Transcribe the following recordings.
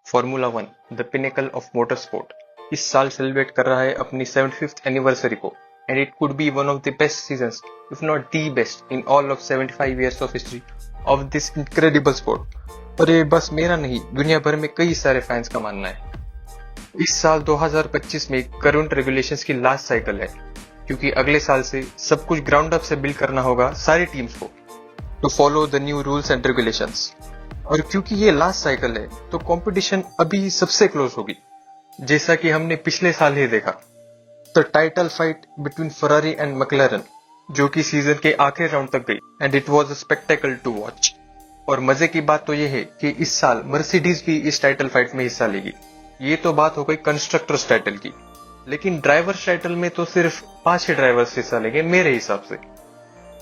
Formula one the pinnacle of motor sport इस साल celebrate कर रहा है अपनी 75th एनिवर्सरी को and it could be one of the best seasons if not the best in all of 75 years of history of this incredible sport. और ये बस मेरा नहीं, दुनिया भर में कई सारे फैंस का मानना है। इस साल 2025 में करंट रेगुलेशंस की लास्ट साइकिल है, क्योंकि अगले साल से सब कुछ ग्राउंड अप से बिल्ड करना होगा सारी टीम्स को to follow the new rules and regulations. और क्योंकि ये लास्ट साइकिल है तो कंपटीशन अभी सबसे क्लोज होगी, जैसा कि हमने पिछले साल ही देखा। The title fight between Ferrari and McLaren, जो कि सीजन के आखिरी राउंड तक गई and it was a spectacle to watch. और मजे की बात तो ये है कि इस साल मर्सिडीज भी इस टाइटल फाइट में हिस्सा लेगी। ये तो बात हो गई कंस्ट्रक्टर्स टाइटल की, लेकिन ड्राइवर्स टाइटल में तो सिर्फ 5 ही ड्राइवर्स हिस्सा लेंगे मेरे हिसाब से।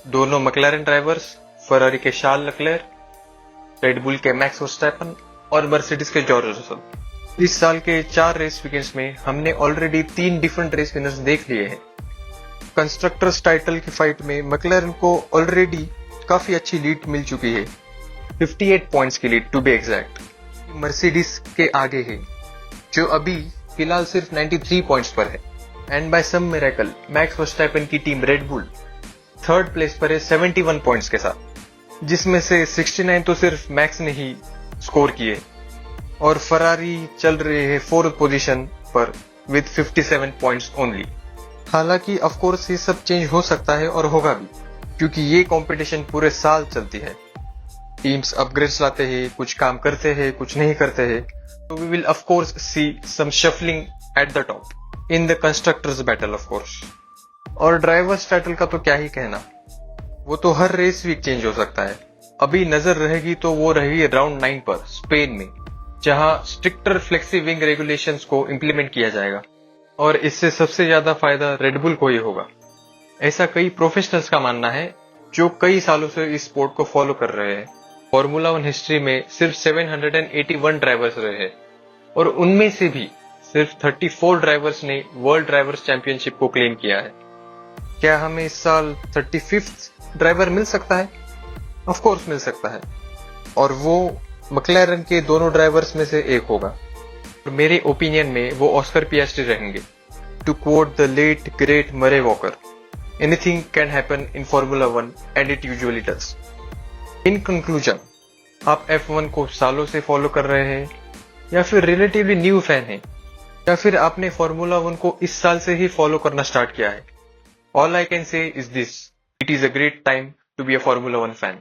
दोनों मैक्लारेन ड्राइवर्स, फरारी के शार्ल लेक्लेयर, रेड बुल के मैक्स वर्स्टैपन और मर्सिडीज के जॉर्ज रसल। इस साल के 4 रेस वीकेंड्स में हमने ऑलरेडी 3 डिफरेंट रेस विनर्स देख लिए हैं। कंस्ट्रक्टर्स टाइटल की फाइट में मैक्लारेन को ऑलरेडी काफी अच्छी लीड मिल चुकी है, 58 पॉइंट्स की lead to be exact. Mercedes के आगे है, जो अभी फिलहाल सिर्फ 93 पॉइंट्स पर है। And by some miracle Max Verstappen की team Red Bull third place पर है 71 पॉइंट्स के साथ, जिसमें से 69 तो सिर्फ मैक्स ने ही स्कोर किए। और फरारी चल रहे हैं 4th पोजीशन पर विद 57 पॉइंट्स ओनली। हालांकि ऑफ कोर्स ये सब चेंज हो सकता है और होगा भी, क्योंकि ये कंपटीशन पूरे साल चलती है। टीम्स अपग्रेड्स लाते हैं, कुछ काम करते हैं, कुछ नहीं करते हैं, तो we will of course see some shuffling at the top in the constructors battle of course. और ड्राइवर्स टाइटल का तो क्या ही कहना, वो तो हर रेस वीक चेंज हो सकता है। अभी नजर रहेगी तो वो रहेगी राउंड 9 पर स्पेन में, जहां स्ट्रिक्टर फ्लेक्सी विंग रेगुलेशंस को इंप्लीमेंट किया जाएगा। और इससे सबसे ज्यादा फायदा रेडबुल को ही होगा, ऐसा कई प्रोफेशनल्स का मानना है जो कई सालों से इस स्पोर्ट को फॉलो कर रहे हैं। फॉर्मूला वन हिस्ट्री में सिर्फ 781 ड्राइवर्स रहे हैं और उनमें से भी सिर्फ 34 ड्राइवर्स ने वर्ल्ड ड्राइवर्स चैंपियनशिप को क्लेम किया है। क्या हमें इस साल 35th ड्राइवर मिल सकता है? ऑफ कोर्स मिल सकता है, और वो मैक्लारेन के दोनों ड्राइवर्स में से एक होगा। और मेरे ओपिनियन में वो ऑस्कर पियास्ट्री रहेंगे। To quote the late great Murray Walker, anything can happen in Formula One and it usually does. In conclusion, आप F1 को सालों से फॉलो कर रहे हैं, या फिर रिलेटिवली न्यू फैन हैं, या फिर आपने फॉर्मूला वन को इस साल से ही फॉलो करना स्टार्ट किया है, all I can say is this: it is a great time to be a Formula One fan.